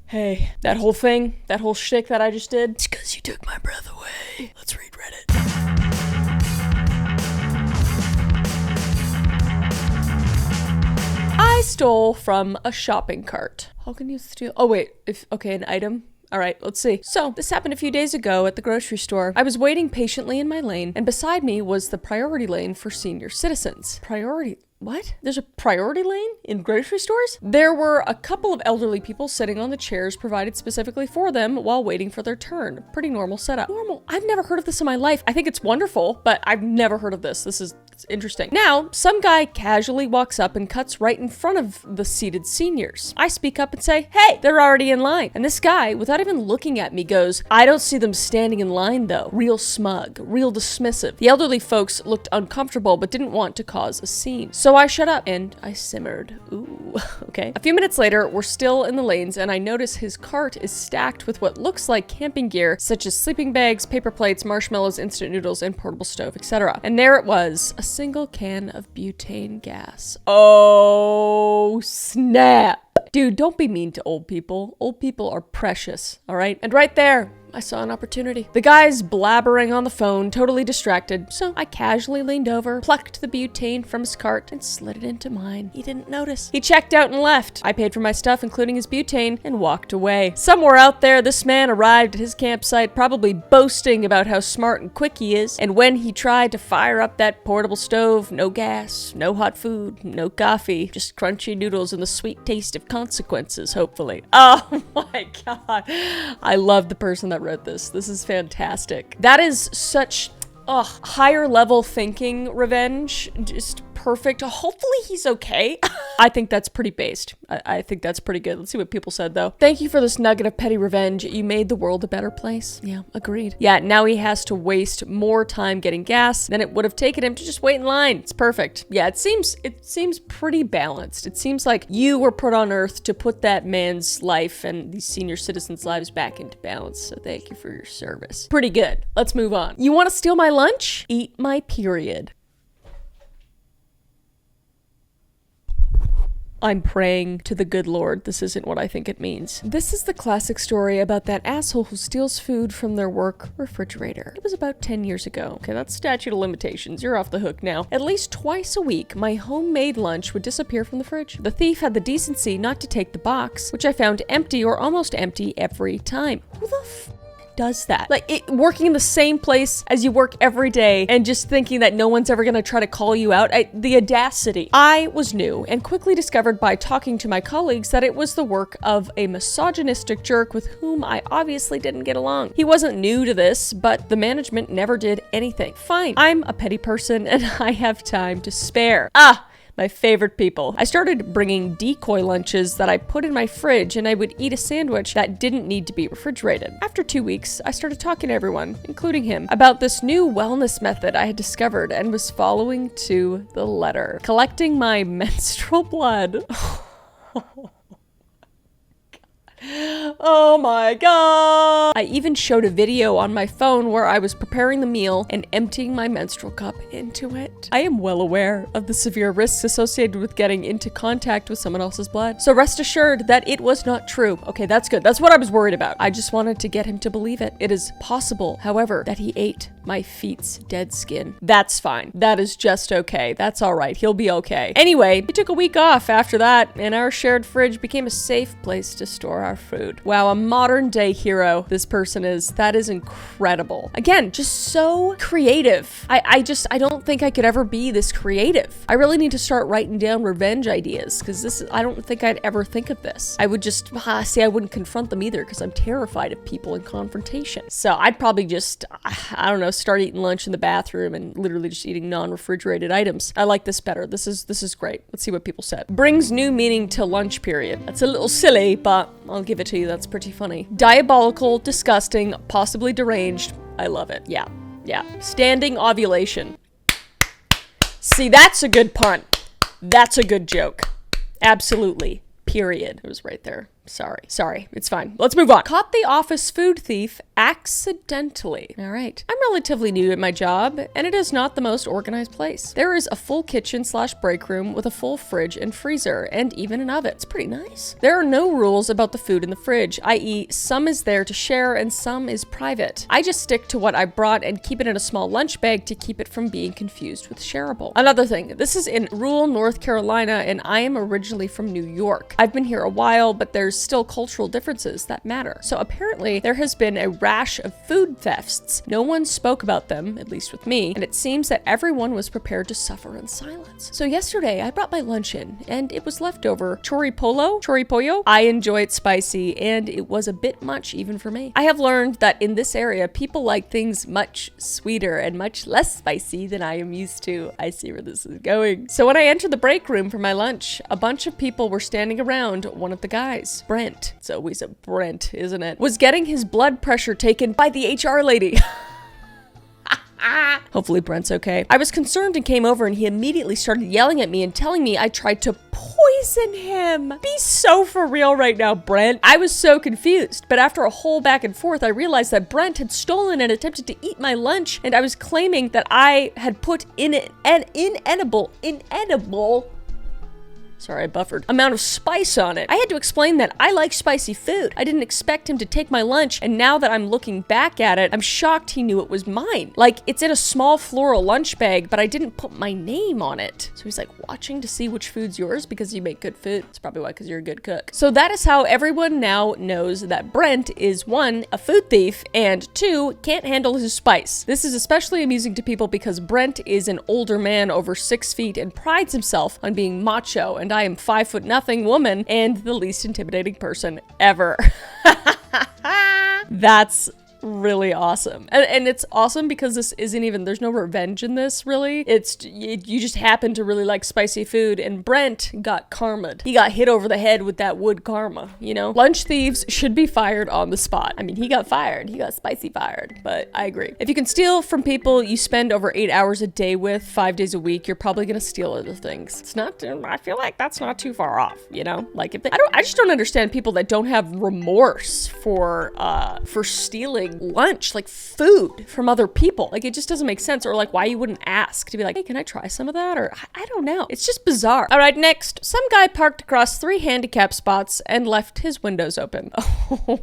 Hey, that whole thing, that whole shtick that I just did, it's because you took my breath away. Let's read Reddit. I stole from a shopping cart. How can you steal? Oh wait, okay, an item. All right, let's see. So this happened a few days ago at the grocery store. I was waiting patiently in my lane, and beside me was the priority lane for senior citizens. What? There's a priority lane in grocery stores? There were a couple of elderly people sitting on the chairs provided specifically for them while waiting for their turn. Pretty normal setup. Normal? I've never heard of this in my life. I think it's wonderful, but I've never heard of this. It's interesting. Now, some guy casually walks up and cuts right in front of the seated seniors. I speak up and say, hey, they're already in line. And this guy, without even looking at me, goes, I don't see them standing in line though. Real smug, real dismissive. The elderly folks looked uncomfortable but didn't want to cause a scene. So I shut up and I simmered. Ooh, okay. A few minutes later, we're still in the lanes and I notice his cart is stacked with what looks like camping gear, such as sleeping bags, paper plates, marshmallows, instant noodles, and portable stove, etc. And there it was, a single can of butane gas. Oh, snap. Dude, don't be mean to old people. Old people are precious, all right? And right there, I saw an opportunity. The guy's blabbering on the phone, totally distracted, so I casually leaned over, plucked the butane from his cart, and slid it into mine. He didn't notice. He checked out and left. I paid for my stuff, including his butane, and walked away. Somewhere out there, this man arrived at his campsite, probably boasting about how smart and quick he is, and when he tried to fire up that portable stove, no gas, no hot food, no coffee, just crunchy noodles and the sweet taste of consequences, hopefully. Oh my god. I love the person that wrote this. This is fantastic. That is such higher level thinking revenge. Just perfect. Hopefully he's okay. I think that's pretty based. I think that's pretty good. Let's see what people said though. Thank you for this nugget of petty revenge. You made the world a better place. Yeah, agreed. Yeah, now he has to waste more time getting gas than it would have taken him to just wait in line. It's perfect. Yeah, it seems pretty balanced. It seems like you were put on earth to put that man's life and these senior citizens' lives back into balance. So thank you for your service. Pretty good. Let's move on. You want to steal my lunch? Eat my period. I'm praying to the good Lord this isn't what I think it means. This is the classic story about that asshole who steals food from their work refrigerator. It was about 10 years ago. Okay, that's statute of limitations. You're off the hook now. At least twice a week, my homemade lunch would disappear from the fridge. The thief had the decency not to take the box, which I found empty or almost empty every time. Who the does that? Like, working in the same place as you work every day and just thinking that no one's ever gonna try to call you out. The audacity. I was new and quickly discovered by talking to my colleagues that it was the work of a misogynistic jerk with whom I obviously didn't get along. He wasn't new to this, but the management never did anything. Fine. I'm a petty person and I have time to spare. My favorite people. I started bringing decoy lunches that I put in my fridge and I would eat a sandwich that didn't need to be refrigerated. After 2 weeks, I started talking to everyone, including him, about this new wellness method I had discovered and was following to the letter. Collecting my menstrual blood. Oh my god! I even showed a video on my phone where I was preparing the meal and emptying my menstrual cup into it. I am well aware of the severe risks associated with getting into contact with someone else's blood, so rest assured that it was not true. Okay, that's good. That's what I was worried about. I just wanted to get him to believe it. It is possible, however, that he ate my feet's dead skin. That's fine. That is just okay. That's all right. He'll be okay. Anyway, we took a week off after that, and our shared fridge became a safe place to store our food. Wow, a modern day hero this person is. That is incredible. Again, just so creative. I don't think I could ever be this creative. I really need to start writing down revenge ideas because I don't think I'd ever think of this. I would just, I wouldn't confront them either because I'm terrified of people in confrontation. So I'd probably just, I don't know, start eating lunch in the bathroom and literally just eating non-refrigerated items. I like this better. This is great. Let's see what people said. Brings new meaning to lunch period. That's a little silly, but I'll give it to you. That's pretty funny. Diabolical, disgusting, possibly deranged. I love it. Yeah. Standing ovulation. See, that's a good pun. That's a good joke. Absolutely. Period. It was right there. Sorry. It's fine. Let's move on. Caught the office food thief accidentally. All right. I'm relatively new at my job, and it is not the most organized place. There is a full kitchen/break room with a full fridge and freezer, and even an oven. It's pretty nice. There are no rules about the food in the fridge, i.e. some is there to share and some is private. I just stick to what I brought and keep it in a small lunch bag to keep it from being confused with shareable. Another thing, this is in rural North Carolina, and I am originally from New York. I've been here a while, but there's still cultural differences that matter. So apparently there has been a rash of food thefts. No one spoke about them, at least with me, and it seems that everyone was prepared to suffer in silence. So yesterday I brought my lunch in, and it was leftover chori pollo. I enjoy it spicy, and it was a bit much even for me. I have learned that in this area, people like things much sweeter and much less spicy than I am used to. I see where this is going. So when I entered the break room for my lunch, a bunch of people were standing around one of the guys. Brent, it's always a Brent, isn't it? Was getting his blood pressure taken by the HR lady. Hopefully Brent's okay. I was concerned and came over, and he immediately started yelling at me and telling me I tried to poison him. Be so for real right now, Brent. I was so confused, but after a whole back and forth, I realized that Brent had stolen and attempted to eat my lunch, and I was claiming that I had put in an inedible sorry, I buffered, amount of spice on it. I had to explain that I like spicy food. I didn't expect him to take my lunch, and now that I'm looking back at it, I'm shocked he knew it was mine. Like, it's in a small floral lunch bag, but I didn't put my name on it. So he's like watching to see which food's yours because you make good food. It's probably why, because you're a good cook. So that is how everyone now knows that Brent is 1, a food thief, and 2, can't handle his spice. This is especially amusing to people because Brent is an older man over 6 feet and prides himself on being macho, and I am 5'0" woman and the least intimidating person ever. That's really awesome. And it's awesome because this isn't even, there's no revenge in this, really. You just happen to really like spicy food, and Brent got karma'd. He got hit over the head with that wood karma, you know? Lunch thieves should be fired on the spot. I mean, he got fired. He got spicy fired, but I agree. If you can steal from people you spend over 8 hours a day with 5 days a week, you're probably gonna steal other things. It's not, I feel like that's not too far off, you know? Like, if they, I just don't understand people that don't have remorse for stealing lunch, like food from other people. Like, it just doesn't make sense. Or like, why you wouldn't ask to be like, hey, can I try some of that? Or I don't know. It's just bizarre. All right, next. Some guy parked across 3 handicap spots and left his windows open. Oh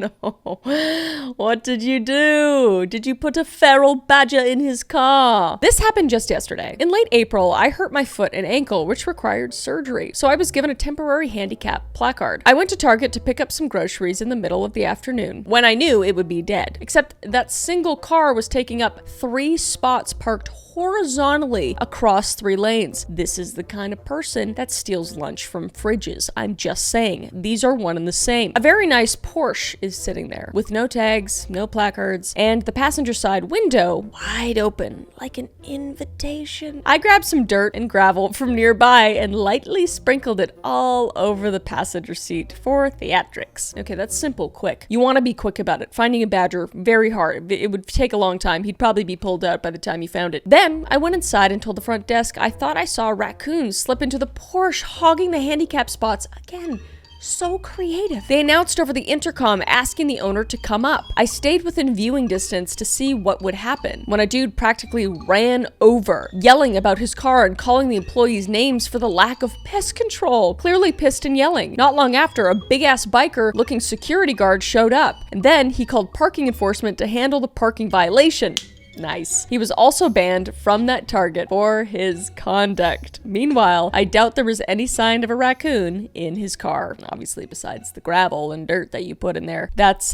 no. What did you do? Did you put a feral badger in his car? This happened just yesterday. In late April, I hurt my foot and ankle, which required surgery. So I was given a temporary handicap placard. I went to Target to pick up some groceries in the middle of the afternoon when I knew it would be dead. Except that single car was taking up 3 spots parked horizontally across 3 lanes. This is the kind of person that steals lunch from fridges. I'm just saying. These are one and the same. A very nice Porsche is sitting there with no tags, no placards, and the passenger side window wide open like an invitation. I grabbed some dirt and gravel from nearby and lightly sprinkled it all over the passenger seat for theatrics. Okay, that's simple, quick. You want to be quick about it. Finding a badger, very hard. It would take a long time. He'd probably be pulled out by the time you found it. Then I went inside and told the front desk I thought I saw a raccoon slip into the Porsche, hogging the handicap spots. Again, so creative. They announced over the intercom asking the owner to come up. I stayed within viewing distance to see what would happen when a dude practically ran over, yelling about his car and calling the employees names for the lack of pest control. Clearly pissed and yelling. Not long after, a big-ass biker looking security guard showed up, and then he called parking enforcement to handle the parking violation. Nice. He was also banned from that Target for his conduct. Meanwhile, I doubt there was any sign of a raccoon in his car. Obviously, besides the gravel and dirt that you put in there. That's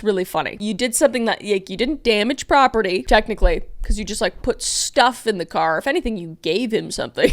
really funny. You did something that, like, you didn't damage property, technically, because you just, like, put stuff in the car. If anything, you gave him something.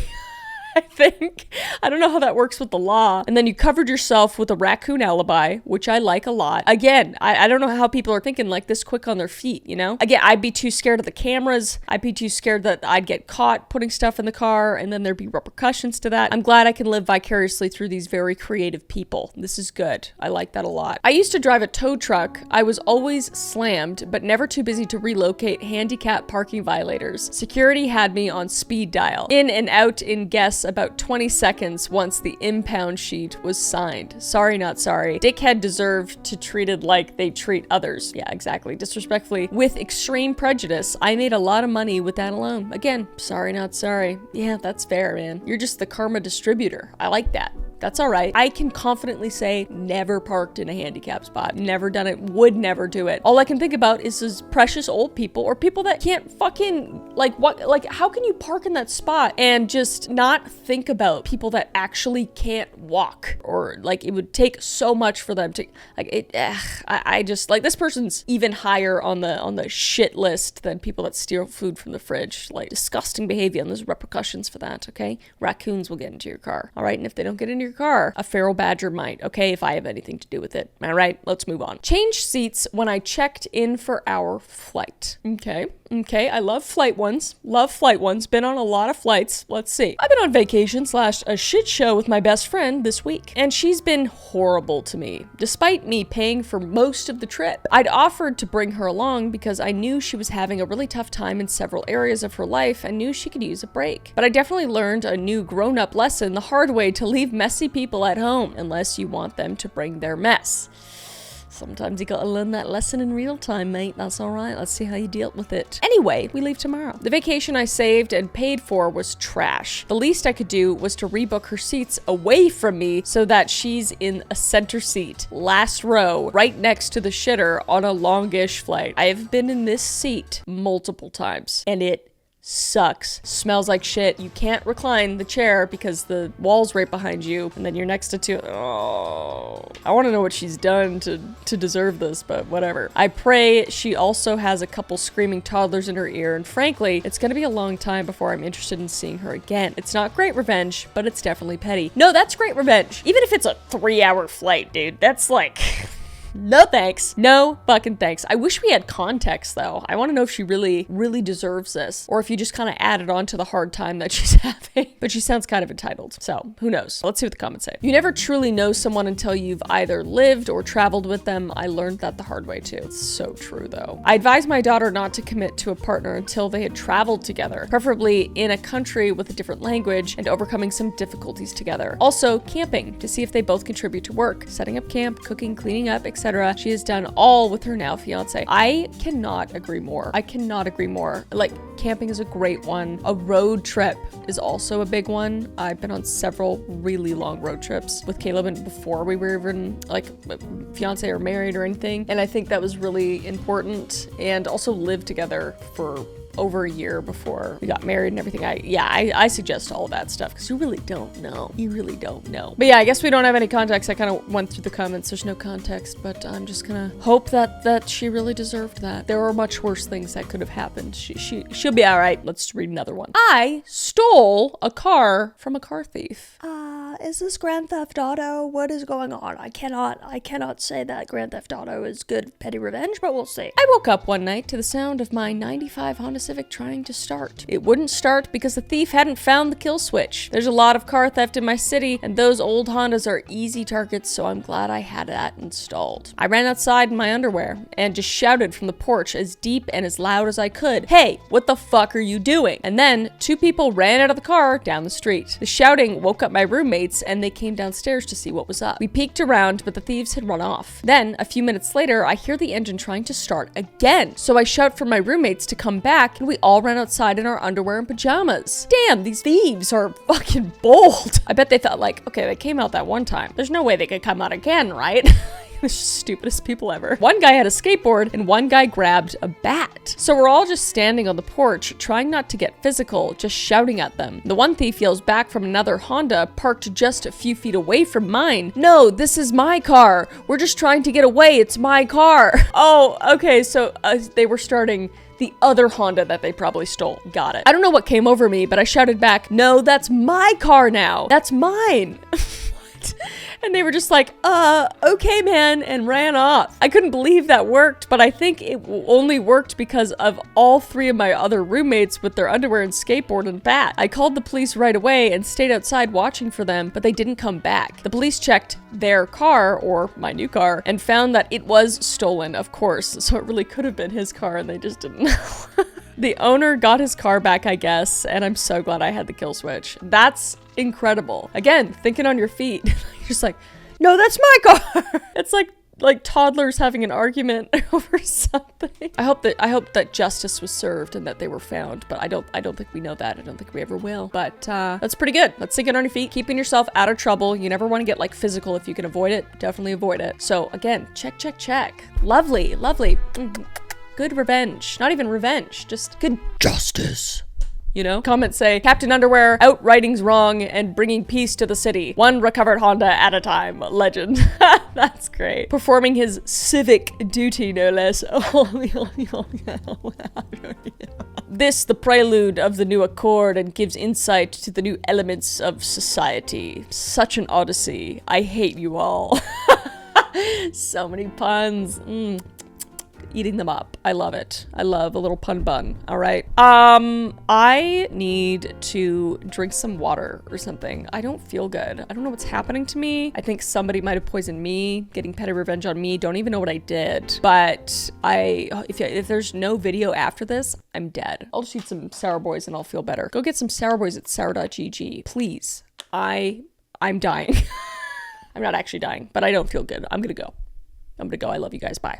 I think. I don't know how that works with the law. And then you covered yourself with a raccoon alibi, which I like a lot. Again, I don't know how people are thinking like this quick on their feet, you know? Again, I'd be too scared of the cameras. I'd be too scared that I'd get caught putting stuff in the car and then there'd be repercussions to that. I'm glad I can live vicariously through these very creative people. This is good. I like that a lot. I used to drive a tow truck. I was always slammed, but never too busy to relocate handicap parking violators. Security had me on speed dial. In and out in guess about 20 seconds once the impound sheet was signed. Sorry, not sorry. Dickhead deserved to treated like they treat others. Yeah, exactly. Disrespectfully. With extreme prejudice, I made a lot of money with that alone. Again, sorry, not sorry. Yeah, that's fair, man. You're just the karma distributor. I like that. That's all right. I can confidently say never parked in a handicap spot. Never done it. Would never do it. All I can think about is those precious old people or people that can't fucking how can you park in that spot and just not think about people that actually can't walk, or like it would take so much for them to I just like, this person's even higher on the shit list than people that steal food from the fridge. Like, disgusting behavior, and there's repercussions for that. Okay, raccoons will get into your car. All right, and if they don't get into your car, a feral badger might, okay, if I have anything to do with it. All right, let's move on. Change seats when I checked in for our flight. Okay, I love flight ones. Been on a lot of flights. Let's see. I've been on vacation / a shit show with my best friend this week, and she's been horrible to me, despite me paying for most of the trip. I'd offered to bring her along because I knew she was having a really tough time in several areas of her life and knew she could use a break. But I definitely learned a new grown-up lesson the hard way: to leave messy people at home unless you want them to bring their mess. Sometimes you gotta learn that lesson in real time, mate. That's all right. Let's see how you deal with it. Anyway, we leave tomorrow. The vacation I saved and paid for was trash. The least I could do was to rebook her seats away from me so that she's in a center seat, last row, right next to the shitter on a longish flight. I have been in this seat multiple times, and it sucks. Smells like shit. You can't recline the chair because the wall's right behind you, and then you're next to two. Oh, I want to know what she's done to deserve this, but whatever. I pray she also has a couple screaming toddlers in her ear, and frankly, it's gonna be a long time before I'm interested in seeing her again. It's not great revenge, but it's definitely petty. No, that's great revenge. Even if it's a 3-hour flight, dude, that's like... No thanks. No fucking thanks. I wish we had context, though. I want to know if she really deserves this, or if you just kind of added on to the hard time that she's having. But she sounds kind of entitled, so who knows? Let's see what the comments say. You never truly know someone until you've either lived or traveled with them. I learned that the hard way too. It's so true, though. I advised my daughter not to commit to a partner until they had traveled together, preferably in a country with a different language and overcoming some difficulties together. Also, camping, to see if they both contribute to work, setting up camp, cooking, cleaning up, etc. She has done all with her now fiance. I cannot agree more. Like, camping is a great one. A road trip is also a big one. I've been on several really long road trips with Caleb, and before we were even like fiance or married or anything. And I think that was really important. And also live together for over a year before we got married and everything. I suggest all of that stuff because you really don't know. But yeah, I guess we don't have any context. I kind of went through the comments. There's no context, but I'm just gonna hope that she really deserved that. There were much worse things that could have happened. She'll be all right. Let's read another one. I stole a car from a car thief. Is this Grand Theft Auto? What is going on? I cannot say that Grand Theft Auto is good petty revenge, but we'll see. I woke up one night to the sound of my 95 Honda Civic trying to start. It wouldn't start because the thief hadn't found the kill switch. There's a lot of car theft in my city, and those old Hondas are easy targets, so I'm glad I had that installed. I ran outside in my underwear and just shouted from the porch as deep and as loud as I could, "Hey, what the fuck are you doing?" And then 2 people ran out of the car down the street. The shouting woke up my roommates, and they came downstairs to see what was up. We peeked around, but the thieves had run off. Then, a few minutes later, I hear the engine trying to start again. So I shout for my roommates to come back, and we all ran outside in our underwear and pajamas. Damn, these thieves are fucking bold. I bet they thought like, okay, they came out that one time. There's no way they could come out again, right? The stupidest people ever. One guy had a skateboard and one guy grabbed a bat. So we're all just standing on the porch, trying not to get physical, just shouting at them. The one thief yells back from another Honda parked just a few feet away from mine, "No, this is my car. We're just trying to get away. It's my car." Oh, okay. So they were starting The other Honda that they probably stole. Got it. I don't know what came over me, but I shouted back, no, that's my car now. That's mine. What? And they were just like, okay, man, and ran off. I couldn't believe that worked, but I think it only worked because of all 3 of my other roommates with their underwear and skateboard and bat. I called the police right away and stayed outside watching for them, but they didn't come back. The police checked their car, or my new car, and found that it was stolen, of course, so it really could have been his car and they just didn't know. The owner got his car back, I guess, and I'm so glad I had the kill switch. That's incredible. Again, thinking on your feet. You're just like, no, that's my car. It's like toddlers having an argument over something. I hope that justice was served and that they were found, but I don't think we know that. I don't think we ever will. But that's pretty good. Let's think it on your feet. Keeping yourself out of trouble. You never want to get like physical if you can avoid it. Definitely avoid it. So again, check, check, check. Lovely, lovely. Good revenge. Not even revenge, just good justice. You know? Comments say, Captain Underwear, out righting's wrong and bringing peace to the city. One recovered Honda at a time. Legend. That's great. Performing his civic duty, no less. This, the prelude of the new accord, and gives insight to the new elements of society. Such an odyssey. I hate you all. So many puns. Eating them up. I love it. I love a little pun bun. All right. I need to drink some water or something. I don't feel good. I don't know what's happening to me. I think somebody might have poisoned me, getting petty revenge on me. Don't even know what I did. But if there's no video after this, I'm dead. I'll just eat some SourBoys and I'll feel better. Go get some SourBoys at sour.gg, please. I'm dying. I'm not actually dying, but I don't feel good. I'm gonna go. I love you guys. Bye.